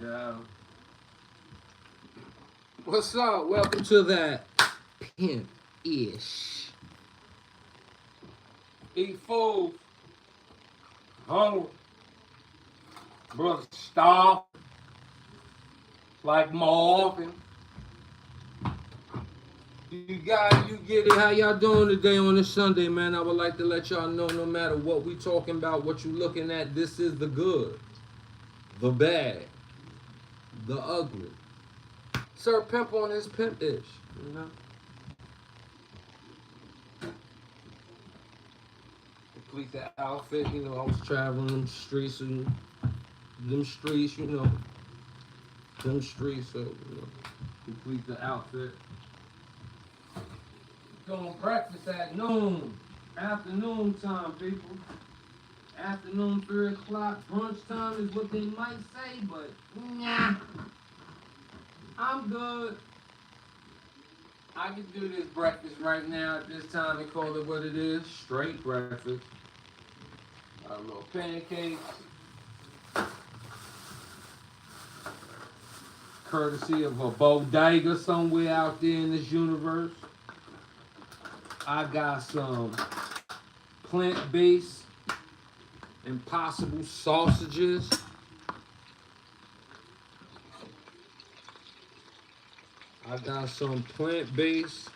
Yeah. What's up? Welcome to that Pimp Ish Eat Food. Hungry. Brother Starve. Like Marvin. You get it. How y'all doing today on this Sunday, man? I would like to let y'all know no matter what we talking about, what you looking at, this is the good, the bad, the ugly. Sir Pimp on his Pimp Ish. You know? Complete the outfit, you know, I was traveling them streets and them streets, you know. Them streets, so you know, complete the outfit. Doing breakfast at noon. Afternoon time, people. Afternoon, 3 o'clock, brunch time is what they might say, but nah. I'm good. I can do this breakfast right now at this time and call it what it is. Straight breakfast. A little pancakes. Courtesy of a bodega somewhere out there in this universe. I got some plant-based Impossible sausages. I got some plant-based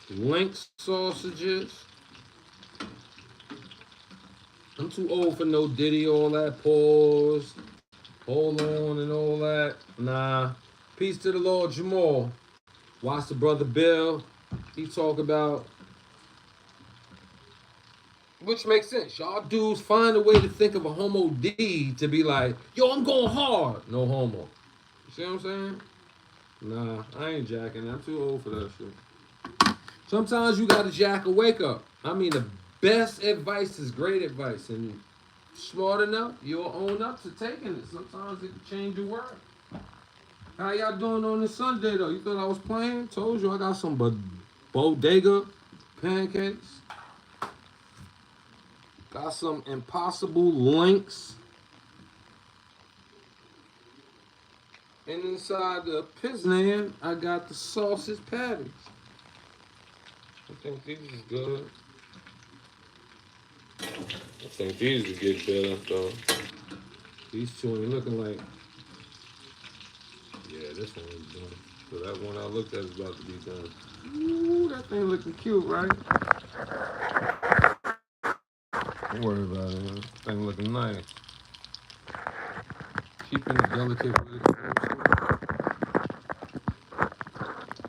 link sausages. I'm too old for no Diddy, all that pause, hold on and all that. Nah. Peace to the Lord Jamal. Watch the brother Bill. He talk about, which makes sense. Y'all dudes find a way to think of a homo D to be like, yo, I'm going hard. No homo. You see what I'm saying? Nah, I ain't jacking. I'm too old for that shit. Sometimes you gotta jack a wake up. I mean, the best advice is great advice, and smart enough, you'll own up to taking it. Sometimes it can change your world. How y'all doing on this Sunday though? You thought I was playing? Told you I got some bodega pancakes. Got some Impossible links. And inside the pizza, I got the sausage patties. I think these is good. I think these will get better though. These two ain't looking like. Yeah, this one is done. So that one I looked at is about to be done. Ooh, that thing looking cute, right? Don't worry about it, man. That thing looking nice. Keeping it delicate with it.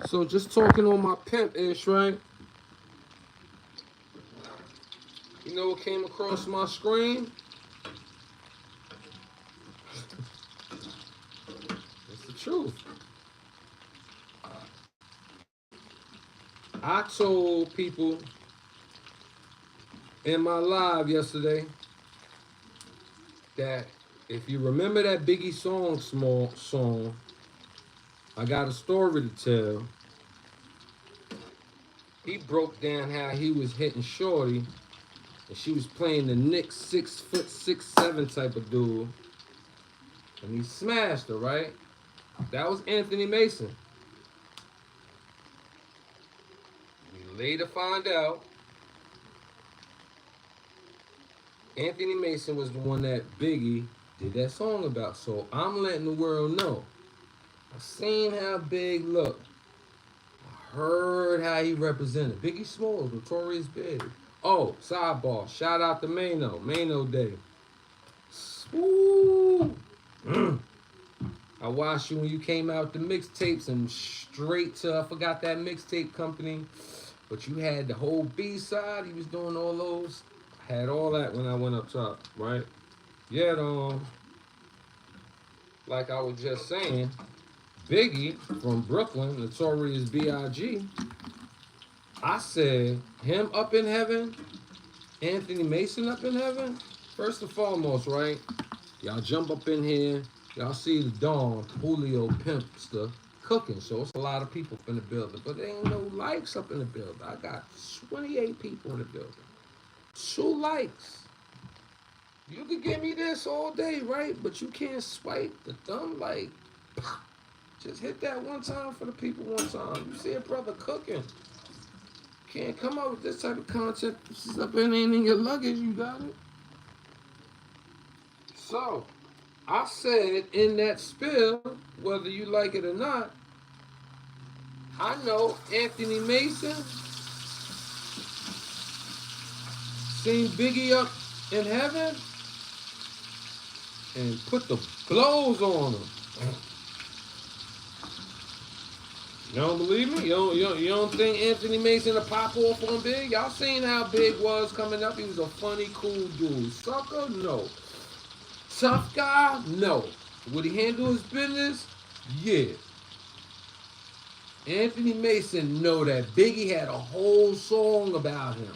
So just talking on my Pimp Ish, right? You know what came across my screen? It's the truth. I told people in my live yesterday that if you remember that Biggie song, I got a story to tell. He broke down how he was hitting Shorty, and she was playing the Knicks 6'6", 7" type of dude, and he smashed her, right? That was Anthony Mason. We later find out Anthony Mason was the one that Biggie did that song about. So I'm letting the world know. I seen how Big looked. I heard how he represented. Biggie Smalls, Notorious Big. Oh, sidebar. Shout out to Mano Day. Woo! I watched you when you came out the mixtapes and straight to, I forgot that mixtape company. But you had the whole B-side. He was doing all those. I had all that when I went up top, right? Yeah, like I was just saying, Biggie from Brooklyn, Notorious B.I.G. I said, him up in heaven, Anthony Mason up in heaven. First and foremost, right? Y'all jump up in here. Y'all see the Dawn, Julio Pimpster cooking. So it's a lot of people in the building. But there ain't no likes up in the building. I got 28 people in the building. 2 likes. You could give me this all day, right? But you can't swipe the thumb like, pop. Just hit that one time for the people one time. You see a brother cooking. Can't come up with this type of content. This is up and ain't in your luggage. You got it. So, I said in that spill, whether you like it or not, I know Anthony Mason seen Biggie up in heaven and put the blows on him. You don't believe me? You don't think Anthony Mason a pop off on Big? Y'all seen how Big was coming up? He was a funny, cool dude. Sucker? No. Tough guy? No. Would he handle his business? Yeah. Anthony Mason know that Biggie had a whole song about him.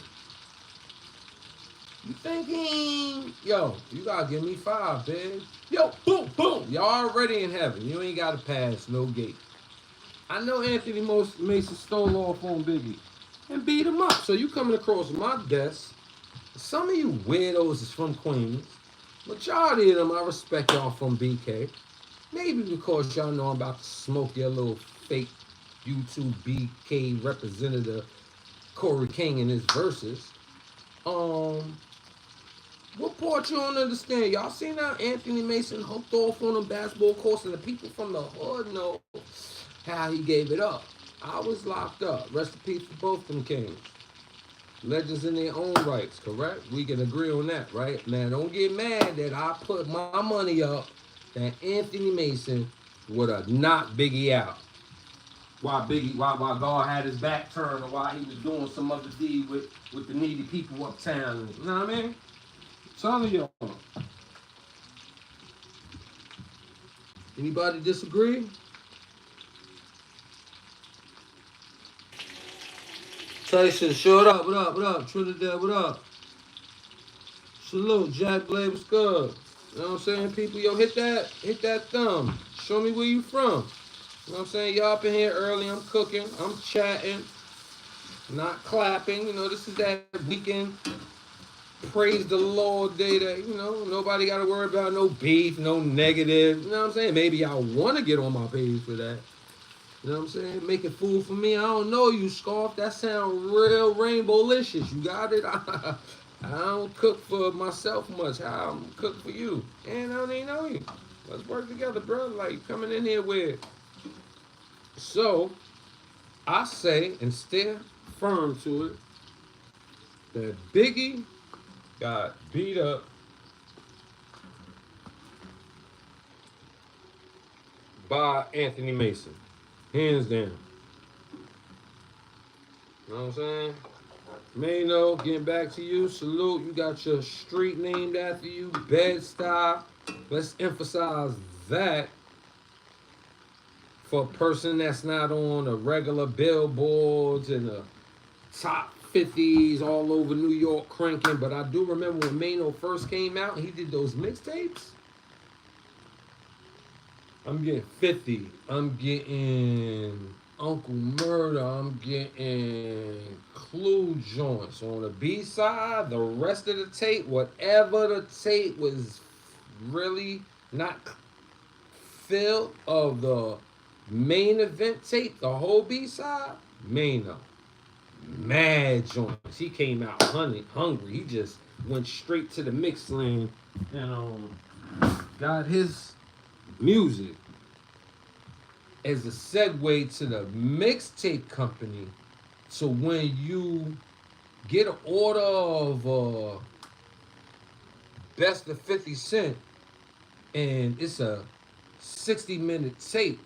You thinking, yo, you gotta give me 5, big. Yo, boom, boom. Y'all already in heaven. You ain't gotta pass no gate. I know Anthony Mason stole off on Biggie and beat him up. So you coming across my desk. Some of you weirdos is from Queens. Majority of them, I respect y'all from BK. Maybe because y'all know I'm about to smoke your little fake YouTube BK representative Corey King in his verses. What part you don't understand? Y'all seen how Anthony Mason hooked off on a basketball course and the people from the hood know how he gave it up. I was locked up. Rest in peace for both them kings. Legends in their own rights, correct? We can agree on that, right? Now, don't get mad that I put my money up that Anthony Mason would have knocked Biggie out. Why God had his back turned or why he was doing some other deed with the needy people uptown. You know what I mean? Some of y'all. Anybody disagree? Tyson, shut up. What up? What up? Trinidad, what up? Salute, Jack Blade, what's good? You know what I'm saying? People, yo, hit that thumb. Show me where you from. You know what I'm saying? Y'all up in here early. I'm cooking. I'm chatting. Not clapping. You know, this is that weekend praise the Lord day that, you know, nobody got to worry about no beef, no negative. You know what I'm saying? Maybe y'all want to get on my page for that. You know what I'm saying? Making food for me. I don't know you, Scarf. That sound real rainbow-licious. You got it? I don't cook for myself much. I'm cook for you. And I don't even know you. Let's work together, bro. Like, coming in here with. So, I say, and stay firm to it, that Biggie got beat up by Anthony Mason. Hands down. You know what I'm saying? Mano, getting back to you. Salute. You got your street named after you. Bed-Stuy. Let's emphasize that for a person that's not on the regular billboards and the top 50s all over New York cranking. But I do remember when Mano first came out and he did those mixtapes. I'm getting 50. I'm getting Uncle Murder. I'm getting Clue joints. On the B side, the rest of the tape, whatever the tape was really not filled of the main event tape, the whole B side, Mano. Mad joints. He came out hungry. He just went straight to the mix lane and got his music as a segue to the mixtape company. So when you get an order of Best of 50 Cent and it's a 60-minute tape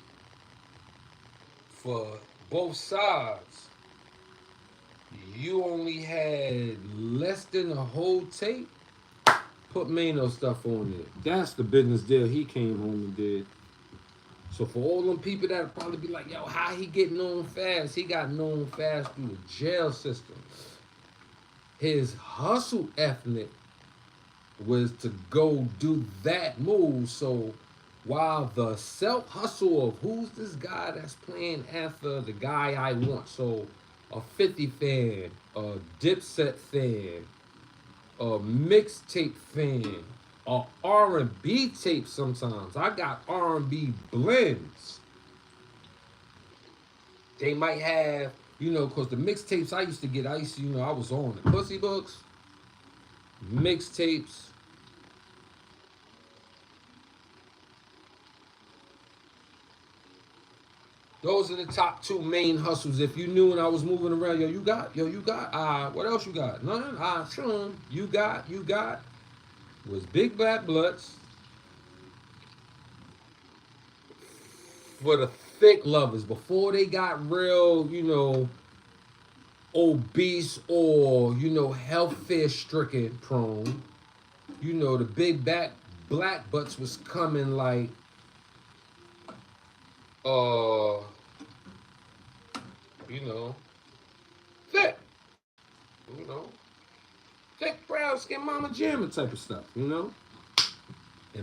for both sides, you only had less than a whole tape, put Mano stuff on it. That's the business deal he came home and did. So for all them people that'll probably be like, yo, how he get known fast? He got known fast through the jail system. His hustle ethnic was to go do that move. So while the self-hustle of who's this guy that's playing after the guy I want? So a 50 fan, a Dipset fan, a mixtape fan, a R&B tape sometimes. I got R&B blends. They might have, because the mixtapes I used to get, I was on the Pussy Books, mixtapes. Those are the top two main hustles. If you knew when I was moving around, you got, what else you got? Nothing, show 'em. You got, was Big Black Bloods for the thick lovers before they got real, obese or, health fear stricken prone. The big black butts was coming like, uh, you know, thick, you know, thick brown skin mama jamma type of stuff. And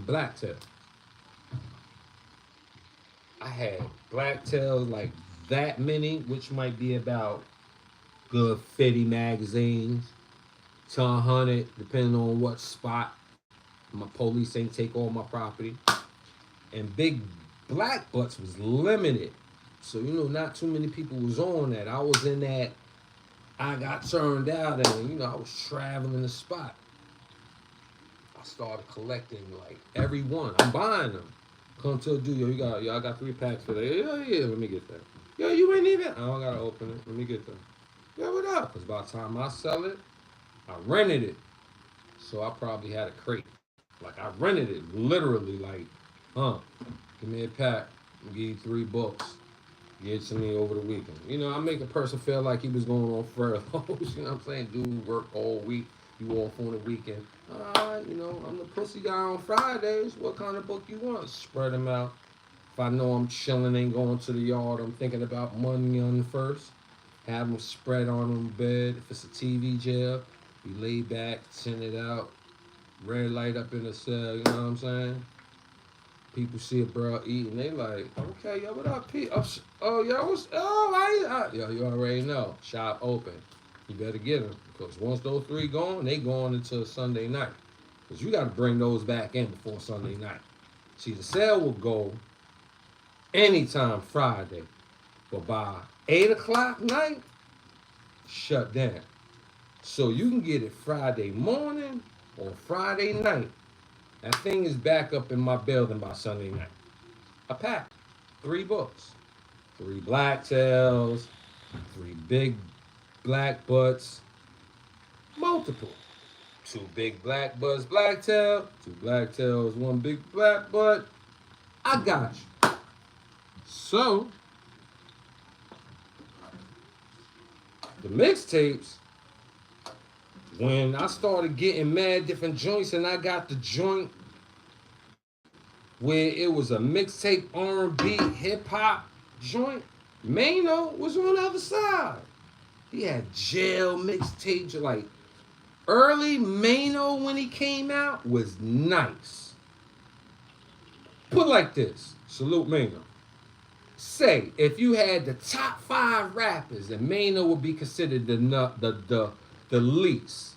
blacktail. I had blacktail like that many, which might be about good 50 magazines to 100, depending on what spot. My police ain't take all my property. And big black butts was limited. So, not too many people was on that. I was in that, I got turned out and, I was traveling the spot. I started collecting like every one. I'm buying them. Come to a dude, I got 3 packs for that. Yeah, let me get that. Yo, you ain't even, I don't gotta open it. Let me get that. Yeah, what up? Because by the time I sell it, I rented it. So I probably had a crate. Like I rented it, literally like, give me a pack, I'll give you 3 books. Get to me over the weekend. I make a person feel like he was going on furloughs. You know what I'm saying? Dude work all week. You off on the weekend. I'm the pussy guy on Fridays. What kind of book you want? Spread them out. If I know I'm chilling, ain't going to the yard, I'm thinking about money on first. Have them spread on bed. If it's a TV jail, we lay back, send it out. Red light up in the cell, you know what I'm saying? People see a bro eating, they like, okay, yo, what up, Pete? Oh, yo, yo, you already know. Shop open. You better get them. Because once those 3 gone, they going until Sunday night. Because you got to bring those back in before Sunday night. See, the sale will go anytime Friday. But by 8 o'clock night, shut down. So you can get it Friday morning or Friday night. That thing is back up in my building by Sunday night. A pack. 3 books. 3 blacktails. 3 big black butts. Multiple. 2 big black butts, blacktail. 2 blacktails, 1 big black butt. I got you. So, the mixtapes, when I started getting mad different joints and I got the joint where it was a mixtape R&B hip hop joint, Mano was on the other side. He had jail mixtapes. Like early Mano when he came out was nice. Put like this, salute Mano. Say if you had the top 5 rappers, then Mano would be considered the least.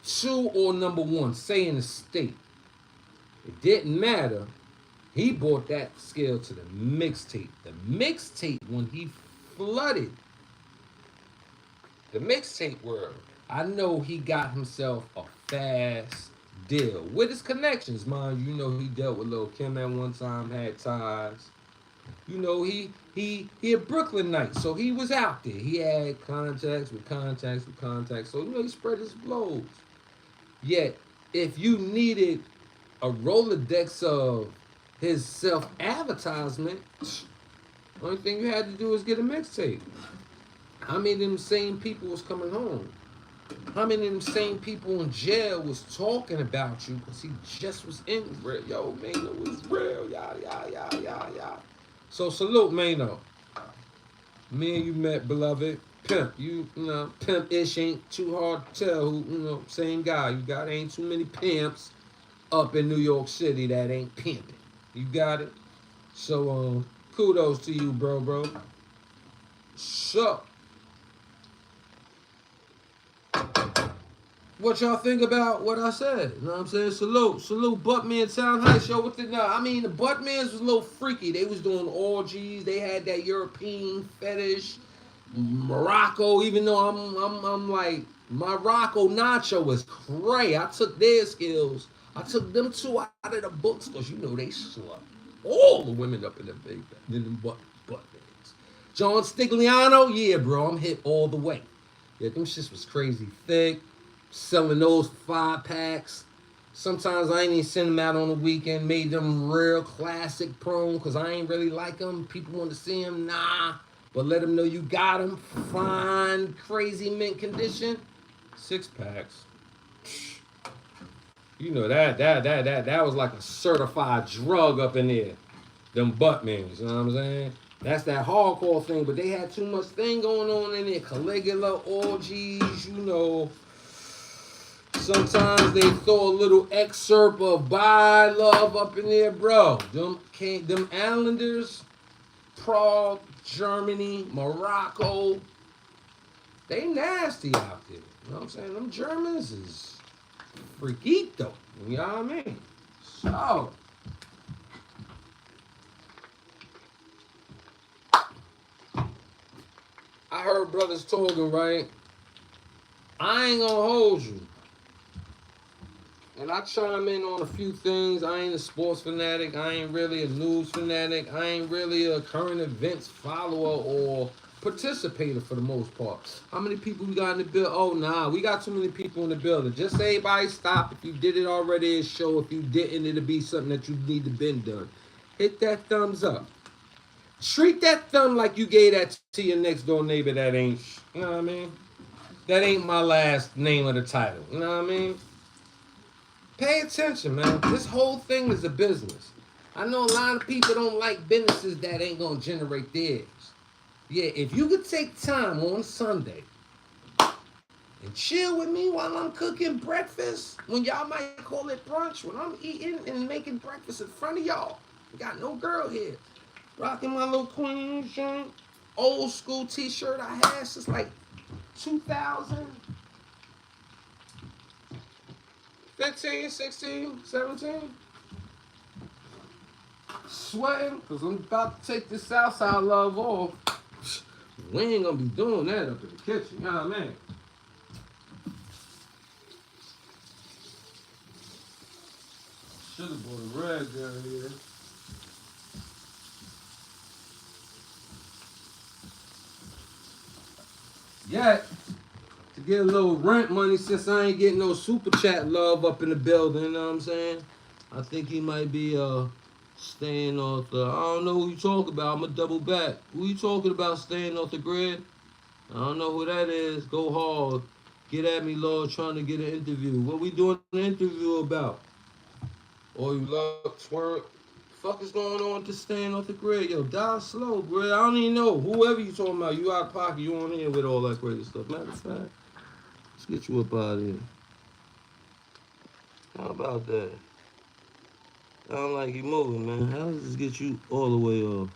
2 or number 1, say in the state. It didn't matter. He brought that skill to the mixtape. The mixtape, when he flooded the mixtape world, I know he got himself a fast deal with his connections, mind you. He dealt with Lil Kim at one time, had ties. He a Brooklynite, so he was out there. He had contacts with contacts with contacts, so he spread his blows. Yet, if you needed a Rolodex of his self-advertisement, only thing you had to do was get a mixtape. How many of them same people was coming home? How many of them same people in jail was talking about you because he just was in real? Yo, Mano was real, yada. So salute Mano. Me and you met, beloved. Pimp, Pimp Ish ain't too hard to tell who, same guy. You got ain't too many pimps up in New York City that ain't pimping. You got it? So, kudos to you, bro. So, What y'all think about what I said? You know what I'm saying? Salute Buttman Town High Show with the I mean the Buttmans was a little freaky. They was doing orgies, they had that European fetish, Morocco, even though I'm like Morocco Nacho is cray. I took their skills. I took them two out of the books because you know they slut all the women up in the big in them Buttmans. John Stigliano, yeah, bro, I'm hit all the way. Yeah, them shits was crazy thick. Selling those 5 packs. Sometimes I ain't even send them out on the weekend. Made them real classic prone because I ain't really like them. People want to see them, nah. But let them know you got them. Fine, crazy mint condition. 6 packs. You know that was like a certified drug up in there. Them Buttmans, you know what I'm saying? That's that hardcore thing, but they had too much thing going on in there. Caligula, orgies, you know. Sometimes they throw a little excerpt of "By Love" up in there, bro. Them Islanders, Prague, Germany, Morocco, they nasty out there. You know what I'm saying? Them Germans is freakito. You know what I mean? So, I heard brothers talking, right? I ain't gonna hold you. And I chime in on a few things. I ain't a sports fanatic. I ain't really a news fanatic. I ain't really a current events follower or participator for the most part. How many people we got in the building? Oh, nah, we got too many people in the building. Just say, everybody stop. If you did it already, it's show. If you didn't, it'll be something that you need to been done. Hit that thumbs up. Treat that thumb like you gave that to your next door neighbor that ain't, you know what I mean? That ain't my last name of the title. You know what I mean? Pay attention, man. This whole thing is a business. I know a lot of people don't like businesses that ain't gonna generate theirs. Yeah, if you could take time on Sunday and chill with me while I'm cooking breakfast, when y'all might call it brunch, when I'm eating and making breakfast in front of y'all, got no girl here, rocking my little queen shirt, old school t-shirt I had since like 2000. 15, 16, 17. Sweating, because I'm about to take this Southside love off. We ain't going to be doing that up in the kitchen. You know what I mean? Should have bought a red down here. Yet, to get a little rent money since I ain't getting no super chat love up in the building, you know what I'm saying? I think he might be staying off the, I don't know who you talk about, I'm going to double back. Who you talking about staying off the grid? I don't know who that is. Go hard. Get at me, Lord, trying to get an interview. What we doing an interview about? Oh, you love twerk. Fuck is going on to staying off the grid? Yo, die slow, bro. I don't even know. Whoever you talking about, you out of pocket, you on here with all that crazy stuff. Matter of fact, let's get you up out of here. How about that? I don't like you moving, man. How does this get you all the way off?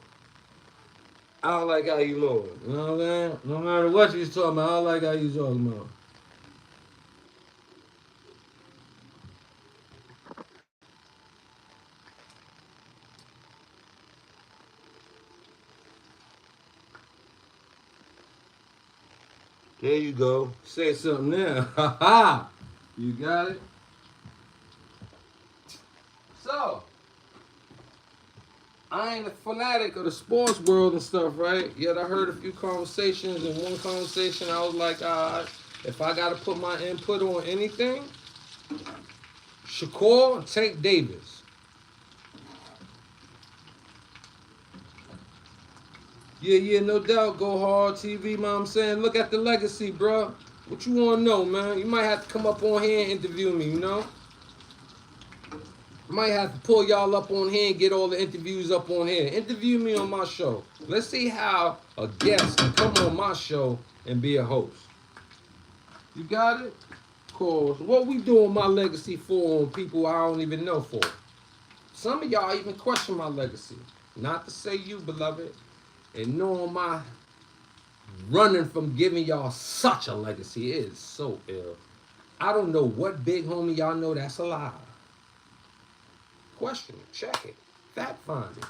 I don't like how you moving. You know what I'm saying? No matter what you talking about, I don't like how you talking about. There you go. Say something now. Ha ha. You got it. So, I ain't a fanatic of the sports world and stuff, right? Yet I heard a few conversations. In one conversation, I was like, if I got to put my input on anything, Shakur and Tank Davis. Yeah, no doubt. Go hard, TV, man. I'm saying, look at the legacy, bro. What you want to know, man? You might have to come up on here and interview me, you know? Might have to pull y'all up on here and get all the interviews up on here. Interview me on my show. Let's see how a guest can come on my show and be a host. You got it? Cool. So what we doing my legacy for on people I don't even know for? Some of y'all even question my legacy. Not to say you, beloved, and knowing my running from giving y'all such a legacy is so ill. I don't know what big homie y'all know that's alive. Question it, check it, fact find it.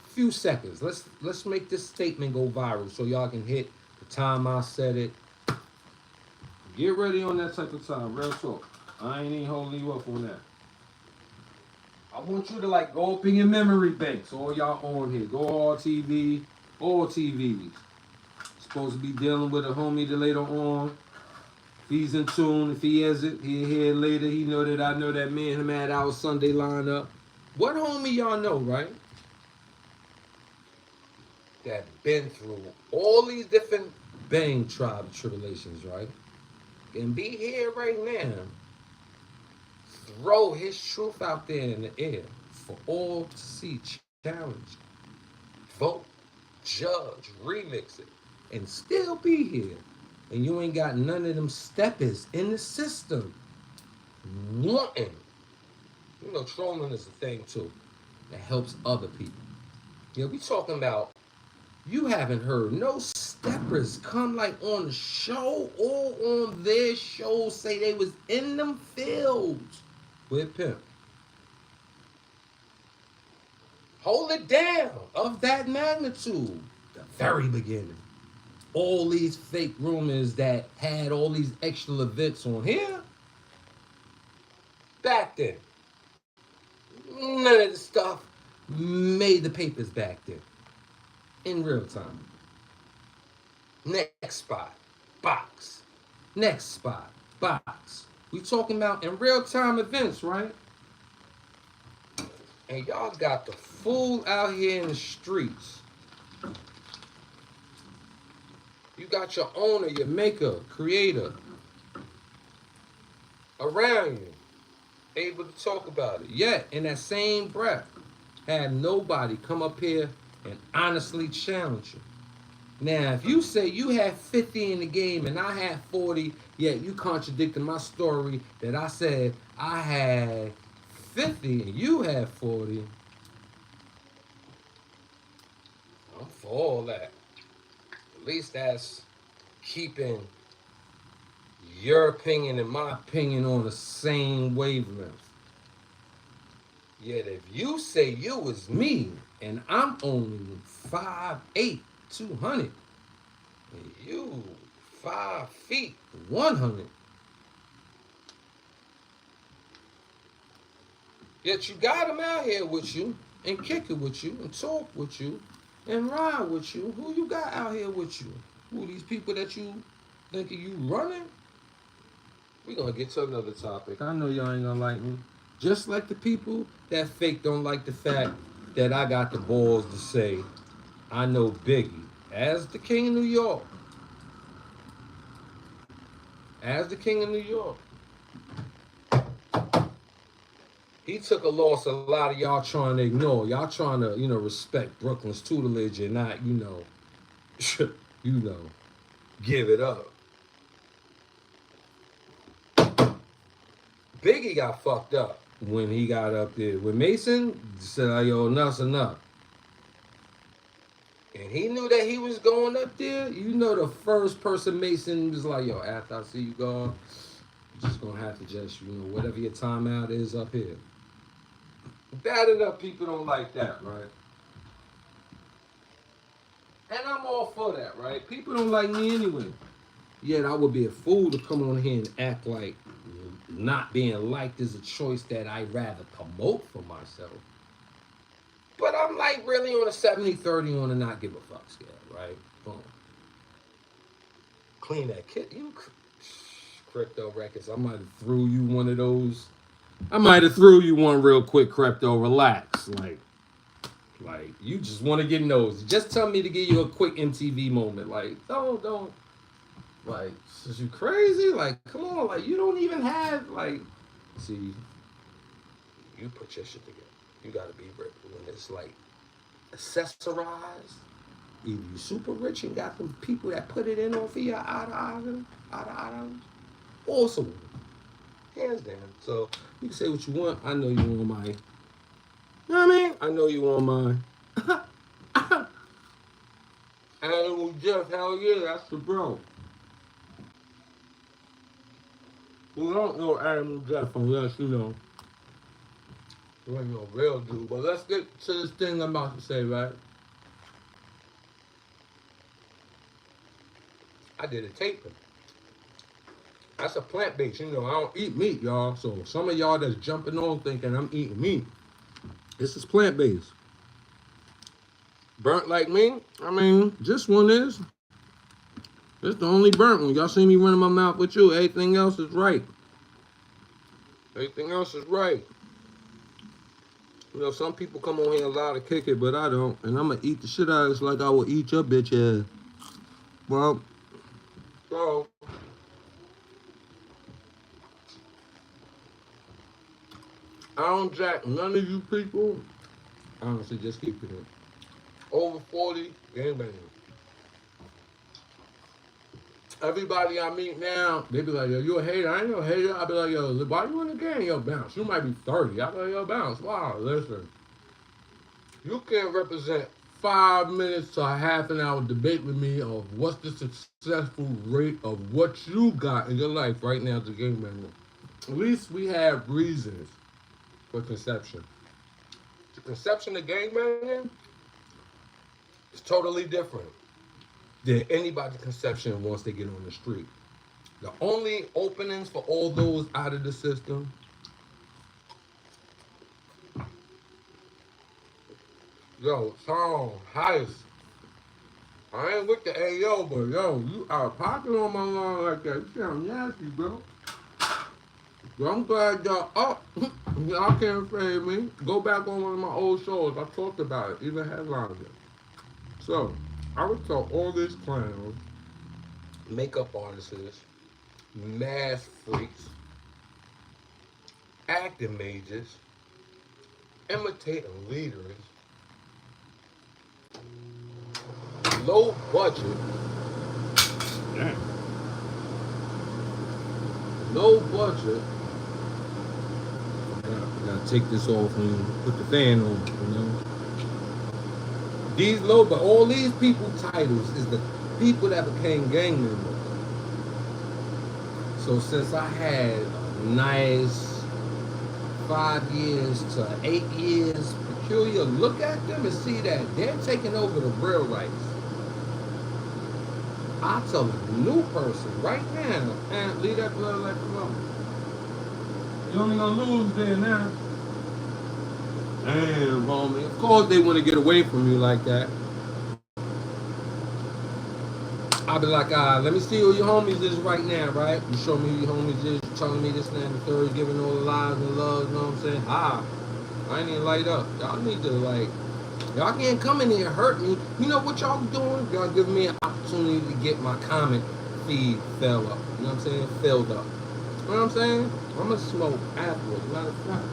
Few seconds. Let's make this statement go viral so y'all can hit the time I said it. Get ready on that type of time. Real talk. I ain't even holding you up on that. I want you to like go up in your memory banks. All y'all on here. Go all TV, all TVs. Supposed to be dealing with a homie that later on. If he's in tune, if he has it, he'll hear later. He know that I know that me and him had our Sunday lineup. What homie y'all know, right? That been through all these different bang tribe tribulations, right? And be here right now. Throw his truth out there in the air for all to see. Challenge, vote, judge, remix it, and still be here. And you ain't got none of them steppers in the system wanting. You know, trolling is a thing too that helps other people. You know, we talking about you haven't heard no steppers come like on the show or on their show say they was in them fields with Pimp. Hold it down of that magnitude. The very beginning. All these fake rumors that had all these extra events on here. Back then. None of the stuff made the papers back then. In real time. Next spot, box. Next spot, box. We talking about in real time events, right? And y'all got the fool out here in the streets. You got your owner, your maker, creator around you, able to talk about it. Yet, in that same breath, had nobody come up here and honestly challenge you. Now, if you say you had 50 in the game and I had 40, yet you contradicted my story that I said I had 50 and you had 40, I'm for all that. At least that's keeping your opinion and my opinion on the same wavelength. Yet if you say you was me and I'm only 5'8", 200, and you 5 feet 100, yet you got him out here with you and kick it with you and talk with you and ride with you. Who you got out here with you? Who these people that you thinking you running? We gonna get to another topic. I know y'all ain't gonna like me. Just like the people that fake don't like the fact that I got the balls to say I know Biggie as the king of New York. As the king of New York. He took a loss a lot of y'all trying to ignore. Y'all trying to, respect Brooklyn's tutelage and not, you know, give it up. Biggie got fucked up when he got up there. When Mason said, yo, enough's enough. And he knew that he was going up there. You know, the first person Mason was like, yo, after I see you go, you're just going to have to just, whatever your timeout is up here. Bad enough people don't like that, right? And I'm all for that, right? People don't like me anyway. Yet I would be a fool to come on here and act like not being liked is a choice that I'd rather promote for myself. But I'm like really on a 70-30 on a not give a fuck scale, right? Boom. Clean that kit. You crypto records. I might have threw you one of those. I might have threw you one real quick, crypto. Relax. Like you just want to get nosy. Just tell me to give you a quick MTV moment. Like, don't. Like, is you crazy? Like, come on. Like, you don't even have, like, see, you put your shit together. You got to be rich when it's, like, accessorized. Either you super rich and got them people that put it in on for you out of items. Awesome. Hands down. So, you can say what you want. I know you want mine. You know what I mean? I know you want mine. Animal Jeff, hell yeah, that's the bro. Who don't know Animal Jack unless, you know, you ain't no real dude. But let's get to this thing I'm about to say, right? I did a taping. That's a plant based. You know, I don't eat meat, y'all. So some of y'all that's jumping on thinking I'm eating meat, this is plant based. Burnt like me? I mean, this one is. It's the only burnt one. Y'all see me running my mouth with you. Everything else is right. Everything else is right. You know, some people come on here a lot to kick it, but I don't. And I'm going to eat the shit out of this like I will eat your bitch ass. Well, so, I don't jack none of you people. Honestly, just keep it in. Over 40, gangbanging. Everybody I meet now, they be like, yo, you a hater? I ain't no hater. I be like, yo, why you in the game? Yo, bounce. You might be 30. I be like, yo, bounce. Wow, listen. You can't represent 5 minutes to a half an hour debate with me of what's the successful rate of what you got in your life right now as a gangbanger. At least we have reasons for conception. The conception of gangbanging is totally different than anybody's conception once they get on the street. The only openings for all those out of the system, yo, song, highest. I ain't with the AO, but yo, you are popping on my line like that. You sound nasty, bro. But I'm glad y'all up. Y'all can't fade me. Go back on one of my old shows. I talked about it, even headlined it. So, I would tell all these clowns, makeup artists, mass freaks, acting majors, imitating leaders, low budget, damn, low budget. I gotta take this off and put the fan on, you know. These low, but all these people titles is the people that became gang members. So since I had a nice 5 years to 8 years peculiar look at them and see that they're taking over the real rights. I tell a new person right now, man, leave that blood like alone. You're only gonna lose there now. Damn, homie. Of course they want to get away from you like that. I'll be like, let me see who your homies is right now, right? You show me who your homies is, you telling me this, and that, and the third, giving all the lies and love, you know what I'm saying? I ain't even light up. Y'all need to, like, y'all can't come in here and hurt me. You know what y'all doing? Y'all giving me an opportunity to get my comment feed filled up. You know what I'm saying? Filled up. You know what I'm saying? I'm going to smoke afterwards, matter of fact.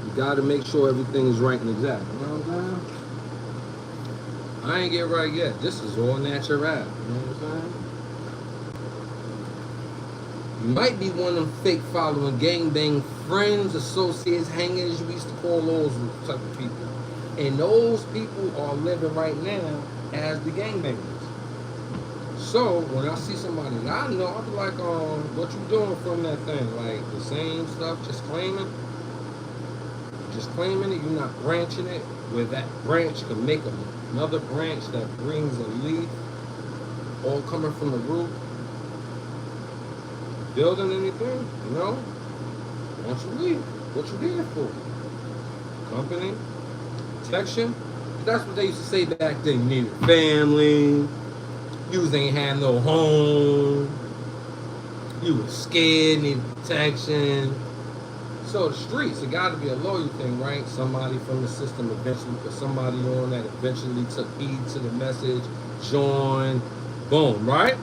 You got to make sure everything is right and exact. You know what I'm saying? I ain't get right yet. This is all natural. You know what I'm saying? You might be one of them fake following gangbang friends, associates, hangers. We used to call those type of people. And those people are living right now as the gangbangers. So when I see somebody that I know, I'll be like, what you doing from that thing? Like the same stuff, just claiming it, you're not branching it, where that branch can make another branch that brings a leaf, all coming from the root. Building anything, you know? Once you leave, what you there for? Company, protection. That's what they used to say back then. You needed family. You ain't had no home. You was scared, needed protection. So the streets, it got to be a loyal thing, right? Somebody from the system eventually put somebody on that eventually took heed to the message, joined, boom, right?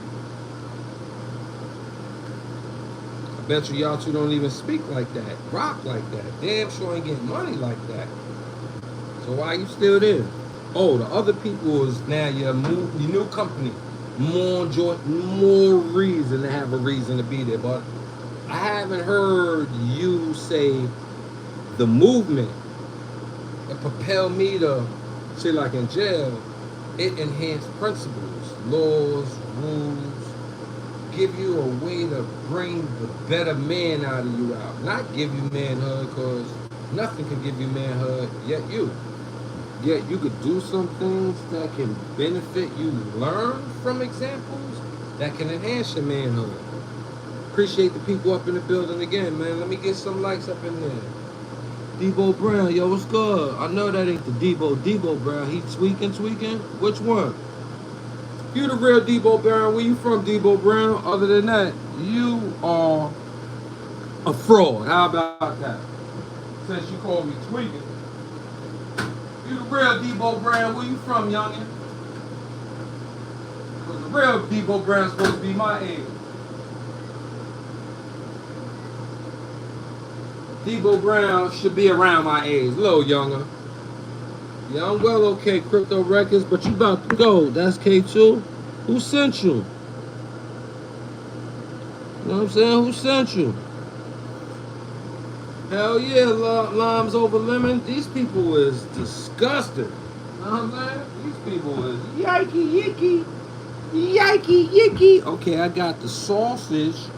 I bet you y'all two don't even speak like that, rock like that. Damn sure ain't getting money like that. So why you still there? Oh, the other people is now your new company. More reason to have a reason to be there, but I haven't heard you say the movement that propelled me to, say like in jail, it enhanced principles, laws, rules, give you a way to bring the better man out of you out. Not give you manhood, because nothing can give you manhood, yet you. Yet you could do some things that can benefit you. Learn from examples that can enhance your manhood. Appreciate the people up in the building again, man. Let me get some likes up in there. Debo Brown, yo, what's good? I know that ain't the Debo Brown. He tweaking? Which one? You the real Debo Brown. Where you from, Debo Brown? Other than that, you are a fraud. How about that? Since you called me tweaking. You the real Debo Brown. Where you from, youngin'? Because the real Debo Brown's supposed to be my age. Debo Brown should be around my age, a little younger. Yeah, I'm well okay, Crypto Records, but you about to go. That's K2. Who sent you? You know what I'm saying? Who sent you? Hell yeah, limes over lemon. These people is disgusting. You know what I'm saying? These people is yikey yicky. Okay, I got the sausage,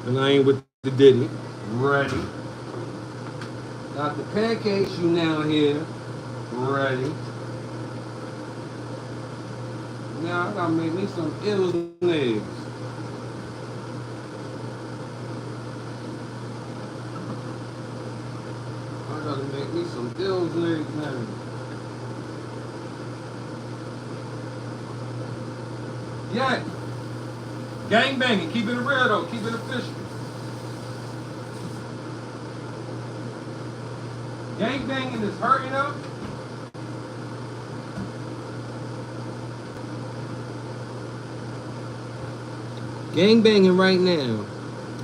and I ain't with the Diddy. Ready. Got the pancakes, you now here. Ready. Now I gotta make me some ill eggs. I gotta make me some ill eggs now. Yeah. Gang banging, keep it real though, keep it official. Gang banging is hurting up. Gang banging right now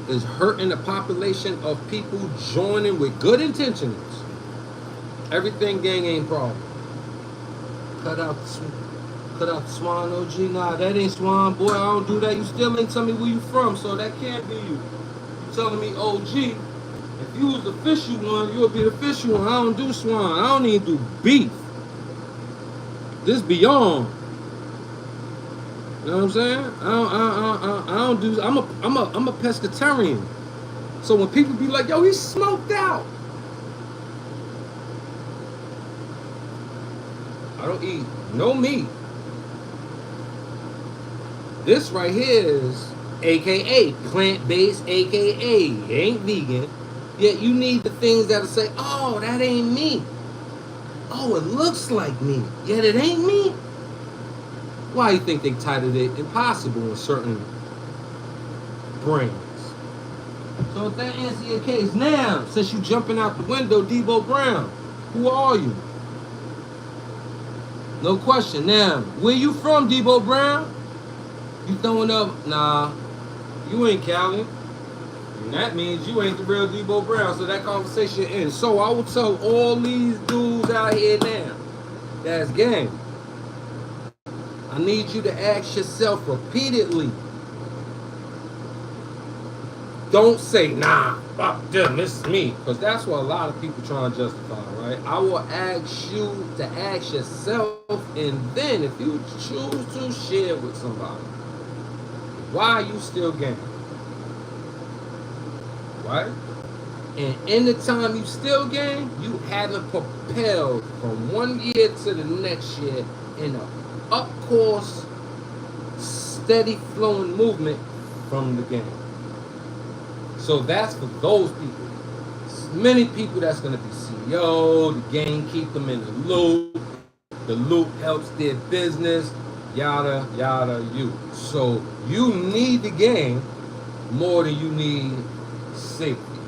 is hurting the population of people joining with good intentions. Everything gang ain't problem. Cut out the Swan OG. Nah, that ain't Swan. Boy, I don't do that. You still ain't tell me where you from, so that can't be you. You telling me OG. If you was the fishy one, you would be the fishy one. I don't do Swan. I don't even do beef. This beyond. You know what I'm saying? I don't do. I'm a pescatarian. So when people be like, "Yo, he's smoked out," I don't eat no meat. This right here is AKA plant-based, AKA ain't vegan. Yet you need the things that'll say, "Oh, that ain't me." Oh, it looks like me. Yet it ain't me. Why you think they titled it impossible in certain brains? So if that answers your case, now, since you jumping out the window, Debo Brown, who are you? No question. Now, where you from, Debo Brown? You throwing up, nah, you ain't Cali. And that means you ain't the real Debo Brown, so that conversation ends. So I will tell all these dudes out here now, that's gang. I need you to ask yourself repeatedly. Don't say, nah, fuck them, this is me. Because that's what a lot of people try and justify, right? I will ask you to ask yourself, and then if you choose to share with somebody, why are you still gang? Right? And in the time you still gang, you haven't propelled from one year to the next year in a up course, steady flowing movement from the game. So that's for those people. Many people that's gonna be CEO, the game keep them in the loop helps their business, yada yada you. So you need the game more than you need safety,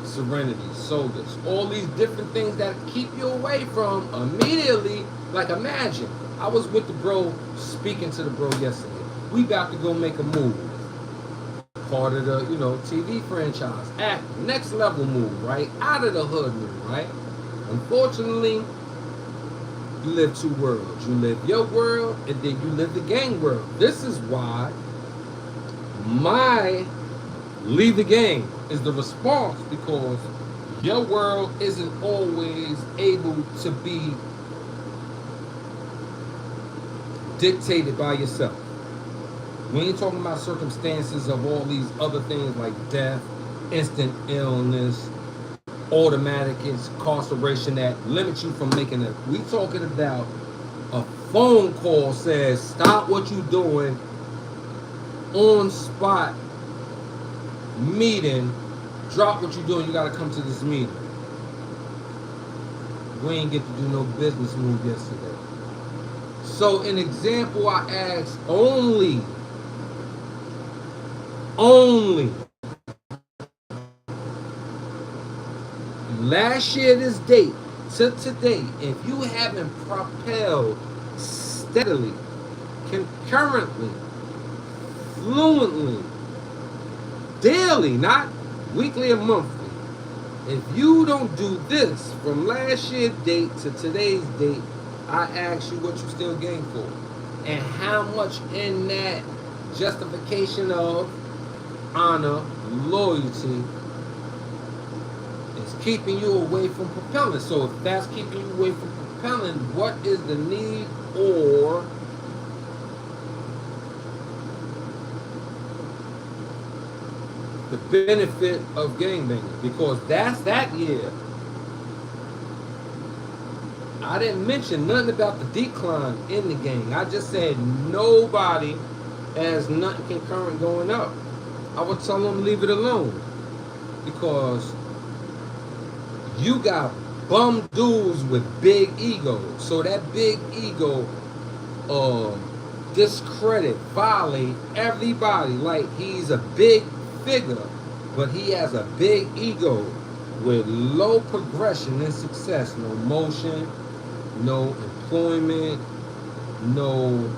serenity, solace, all these different things that keep you away from immediately. Like imagine I was with the bro, speaking to the bro yesterday. We about to go make a move. Part of the, TV franchise. Act, next level move, right? Out of the hood move, right? Unfortunately, you live two worlds. You live your world, and then you live the gang world. This is why my leave the game is the response, because your world isn't always able to be dictated by yourself. We ain't talking about circumstances of all these other things like death, instant illness, automatic incarceration that limits you from making it. We talking about a phone call says stop what you doing, on spot meeting, drop what you doing. You gotta come to this meeting. We ain't get to do no business move yesterday. So an example I asked only last year this date to today, if you haven't propelled steadily, concurrently, fluently, daily, not weekly or monthly, if you don't do this from last year's date to today's date, I ask you what you still game for. And how much in that justification of honor, loyalty, is keeping you away from propelling. So if that's keeping you away from propelling, what is the need or the benefit of gangbanging? Because that's that year. I didn't mention nothing about the decline in the gang. I just said nobody has nothing concurrent going up. I would tell them leave it alone. Because you got bum dudes with big egos. So that big ego discredit, violate everybody like he's a big figure, but he has a big ego with low progression and success, no motion, no employment, no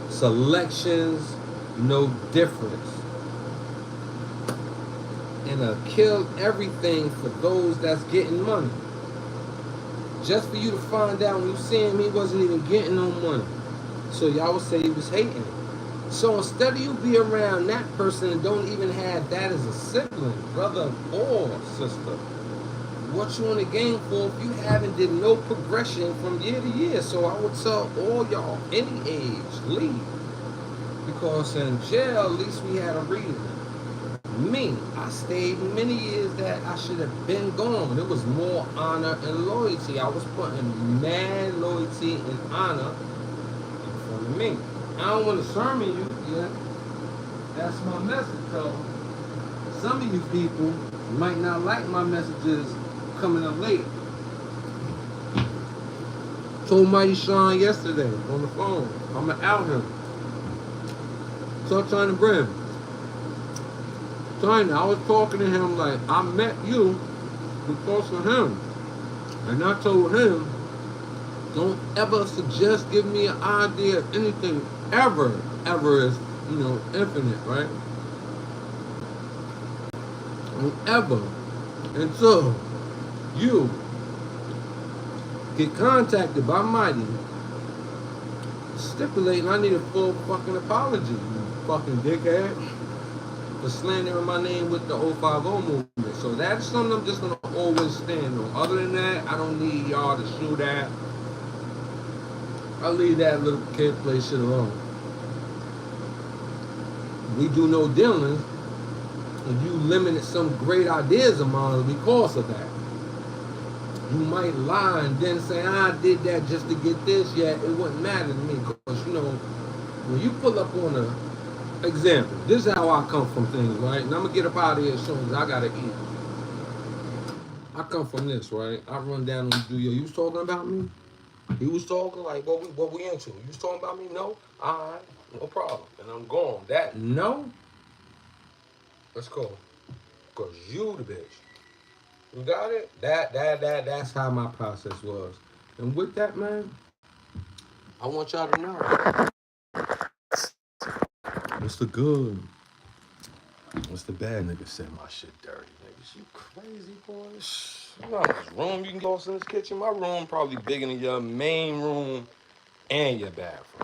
selections, no difference. And kill everything for those that's getting money. Just for you to find out when you see him, he wasn't even getting no money. So y'all would say he was hating. So instead of you be around that person and don't even have that as a sibling, brother or sister, what you in the game for if you haven't did no progression from year to year? So I would tell all y'all, any age, leave. Because in jail, at least we had a reason. Me, I stayed many years that I should have been gone. It was more honor and loyalty. I was putting mad loyalty and honor in front of me. I don't want to sermon you yet. That's my message, though. Some of you people might not like my messages coming up late. Told Mighty Sean yesterday on the phone, I'm going to out him. So I'm trying to bring him. I was talking to him like, I met you because of him. And I told him, don't ever suggest give me an idea of anything ever. Ever is, infinite, right? Don't ever until you get contacted by Mighty stipulating I need a full fucking apology, you fucking dickhead. For slandering my name with the 050 movement. So that's something I'm just going to always stand on. Other than that, I don't need y'all to shoot at. I'll leave that little kid play shit alone. We do no dealings, and you limited some great ideas of mine because of that. You might lie and then say, I did that just to get this. Yeah, it wouldn't matter to me because, when you pull up on a example, this is how I come from things, right? And I'm gonna get up out of here as soon as I gotta eat. I come from this, right? I run down on the studio. You was talking about me? He was talking like, what we into? You was talking about me? No? Alright, no problem. And I'm gone. That no? Let's go. Cause you the bitch. You got it? That's how my process was. And with that, man, I want y'all to know. What's the good? What's the bad? Nigga said my shit dirty, niggas. You crazy, boys. You know how much room you can go in this kitchen? My room probably bigger than your main room and your bathroom.